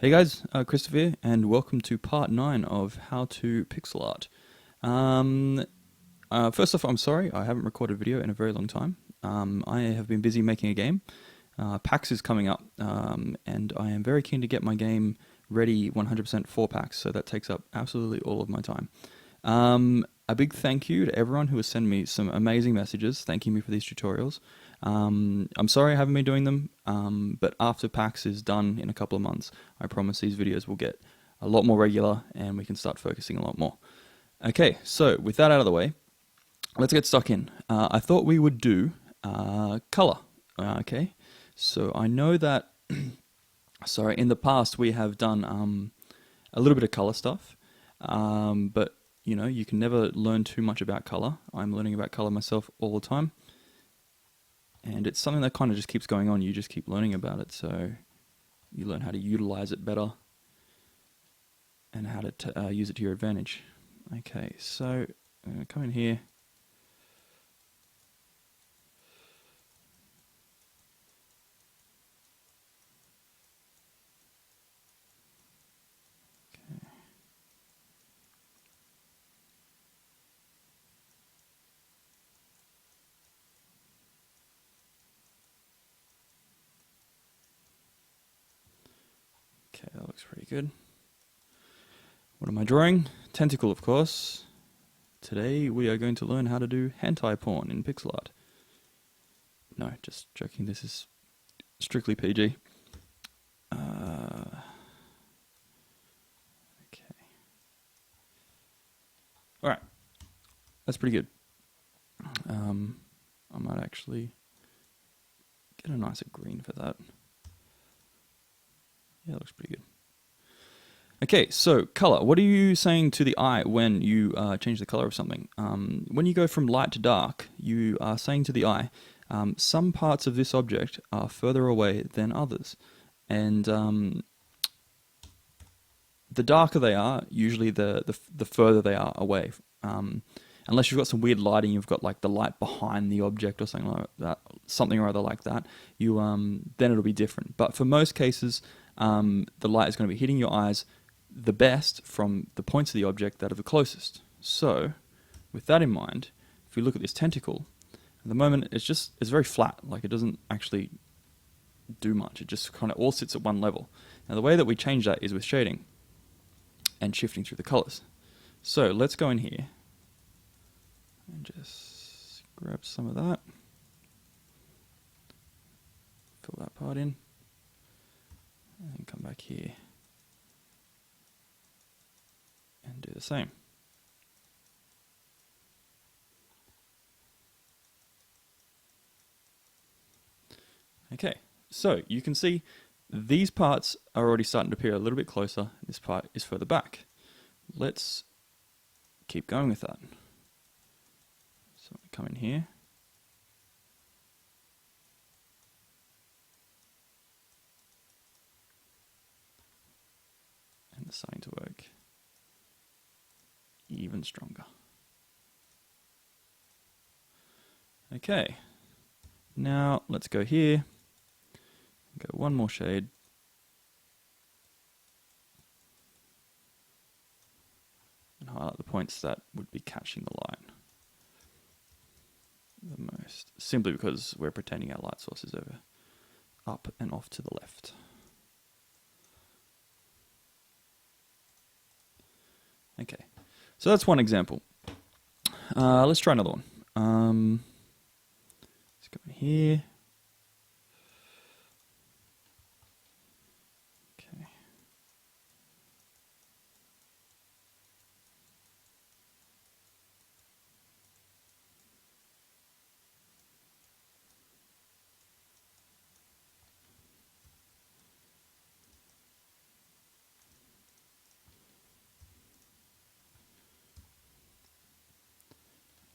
Hey guys, Christopher here, and welcome to part 9 of How to Pixel Art. Um, First off, I'm sorry, I haven't recorded a video in a very long time. I have been busy making a game. PAX is coming up, and I am very keen to get my game ready 100% for PAX, so that takes up absolutely all of my time. A big thank you to everyone who has sent me some amazing messages thanking me for these tutorials. I'm sorry I haven't been doing them, but after PAX is done in a couple of months, I promise these videos will get a lot more regular and we can start focusing a lot more. Okay, so with that out of the way, let's get stuck in. I thought we would do color. Okay, so I know that, sorry, in the past we have done a little bit of color stuff, but you know, you can never learn too much about color. I'm learning about color myself all the time. And it's something that kind of just keeps going on. You just keep learning about it, so you learn how to utilize it better and how to use it to your advantage. Okay, so I'm going to come in here. Okay, that looks pretty good. What am I drawing? Tentacle, of course. Today we are going to learn how to do hentai porn in pixel art. No, just joking. This is strictly PG. Okay. Alright. That's pretty good. I might actually get a nicer green for that. Yeah, that looks pretty good. Okay, so color. What are you saying to the eye when you change the color of something? When you go from light to dark, you are saying to the eye, some parts of this object are further away than others. And the darker they are, usually the further they are away. Unless you've got some weird lighting, you've got like the light behind the object or something like that, something or other like that. You then it'll be different. But for most cases, the light is going to be hitting your eyes the best from the points of the object that are the closest. So, with that in mind, if we look at this tentacle, at the moment it's very flat. Like it doesn't actually do much. It just kind of all sits at one level. Now the way that we change that is with shading and shifting through the colors. So let's go in here and just grab some of that, fill that part in, and then come back here and do the same. Okay, so you can see these parts are already starting to appear a little bit closer. This part is further back. Let's keep going with that. So I come in here. And it's starting to work even stronger. Okay, now let's go here, go one more shade, and highlight the points that would be catching the light the most, simply because we're pretending our light source is over up and off to the left. Okay, so that's one example. Let's try another one. Let's go in here. Okay.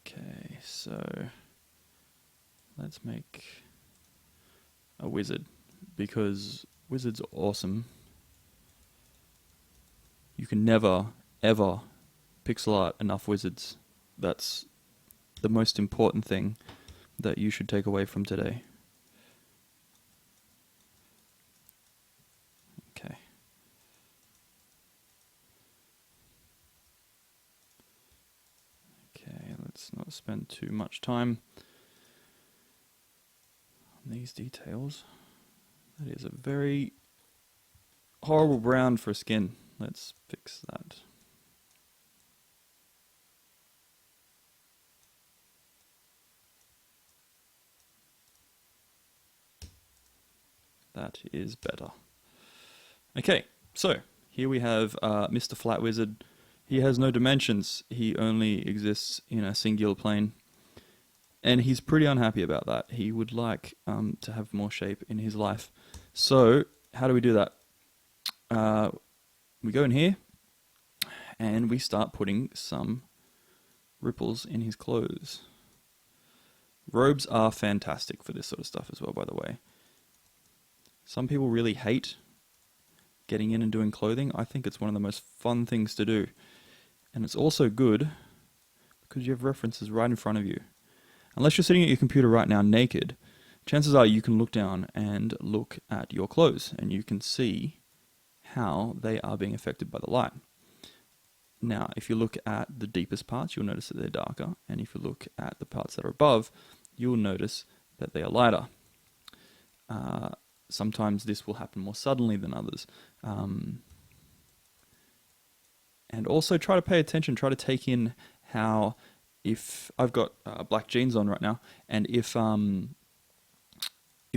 Okay, so let's make a wizard, because wizards are awesome. You can never, ever pixel art enough wizards. That's the most important thing that you should take away from today. Okay. spend too much time on these details. That is a very horrible brown for skin. Let's fix that. That is better. Okay, so here we have Mr. Flat Wizard. He has no dimensions. He only exists in a singular plane. And he's pretty unhappy about that. He would like to have more shape in his life. So, how do we do that? We go in here, and we start putting some ripples in his clothes. Robes are fantastic for this sort of stuff as well, by the way. Some people really hate getting in and doing clothing. I think it's one of the most fun things to do. And it's also good because you have references right in front of you. Unless you're sitting at your computer right now naked, chances are you can look down and look at your clothes and you can see how they are being affected by the light. Now, if you look at the deepest parts, you'll notice that they're darker. And if you look at the parts that are above, you'll notice that they are lighter. Sometimes this will happen more suddenly than others. And also try to pay attention, try to take in how, if I've got black jeans on right now, and if I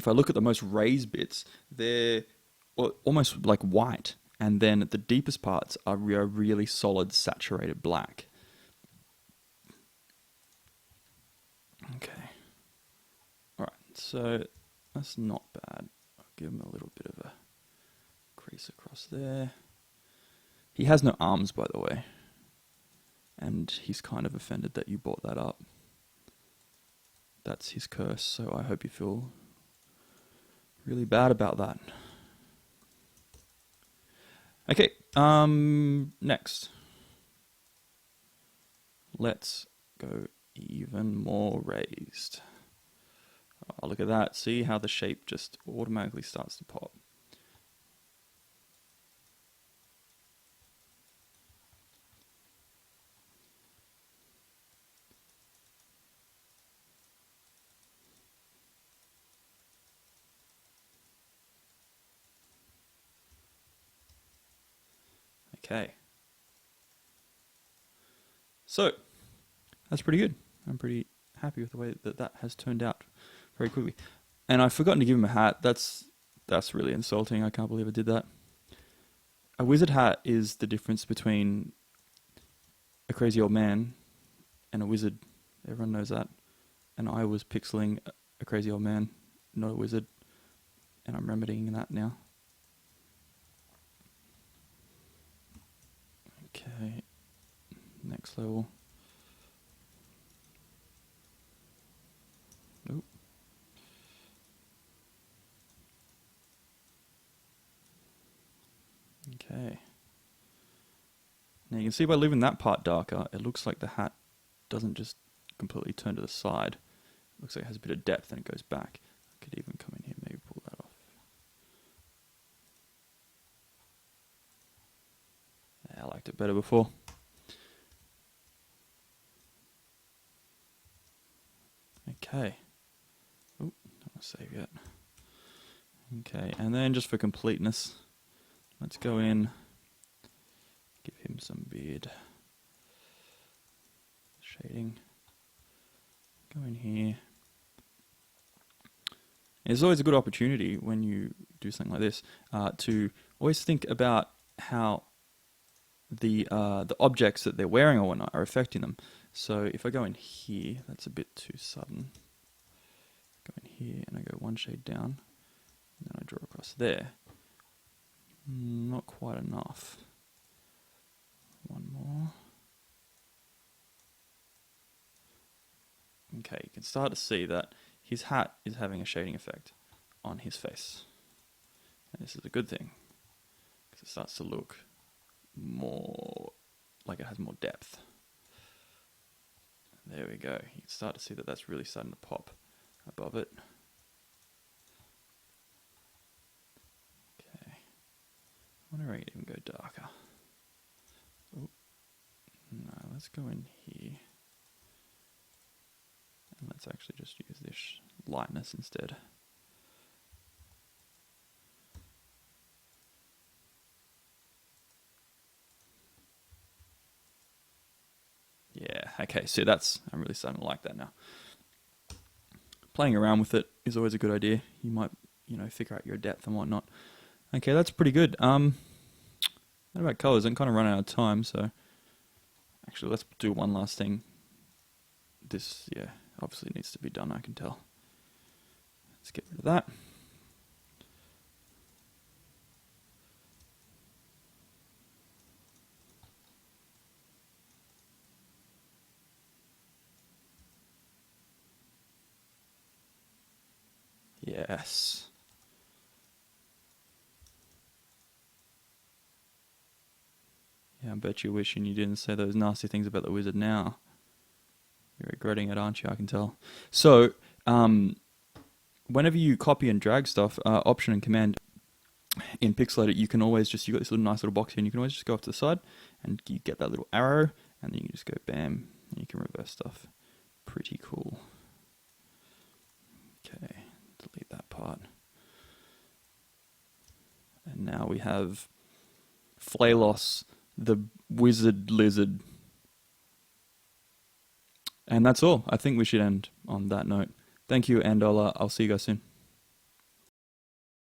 look at the most raised bits, they're almost like white, and then the deepest parts are really solid, saturated black. Okay. Alright, so that's not bad. I'll give him a little bit of a crease across there. He has no arms, by the way. And he's kind of offended that you brought that up. That's his curse, so I hope you feel really bad about that. Okay, next. Let's go even more raised. Oh, look at that. See how the shape just automatically starts to pop. Okay. So, that's pretty good. I'm pretty happy with the way that that has turned out very quickly. And I've forgotten to give him a hat. That's really insulting. I can't believe I did that. A wizard hat is the difference between a crazy old man and a wizard. Everyone knows that. And I was pixeling a crazy old man, not a wizard. And I'm remedying that now. Okay. Next level. Nope. Okay. Now you can see by leaving that part darker, it looks like the hat doesn't just completely turn to the side. It looks like it has a bit of depth and it goes back. I could even come in here, maybe pull that off. Yeah, I liked it better before. Okay. Oh, don't want to save yet. Okay, and then just for completeness, let's go in, give him some beard shading. Go in here. It's always a good opportunity when you do something like this to always think about how the objects that they're wearing or whatnot are affecting them. So if I go in here, that's a bit too sudden. Go in here and I go one shade down, and then I draw across there. Not quite enough. One more. Okay, you can start to see that his hat is having a shading effect on his face. And this is a good thing, because it starts to look more like it has more depth. There we go. You can start to see that that's really starting to pop above it. Okay. I wonder if I can even go darker. Oh, no, let's go in here. Let's actually just use this lightness instead. Yeah, okay, so I'm really starting to like that now. Playing around with it is always a good idea. You might, figure out your depth and whatnot. Okay, that's pretty good. What about colors? I'm kind of running out of time, so actually let's do one last thing. This, obviously needs to be done, I can tell. Let's get rid of that. Yes. Yeah, I bet you're wishing you didn't say those nasty things about the wizard now. You're regretting it, aren't you? I can tell. So, whenever you copy and drag stuff, Option and Command in Pyxel Edit, you can always you've got this nice little box here, and you can always just go off to the side, and you get that little arrow, and then you just go bam, and you can reverse stuff. Pretty cool. Okay, delete that part. And now we have Flalos, the wizard lizard. And that's all. I think we should end on that note. Thank you, and I'll see you guys soon.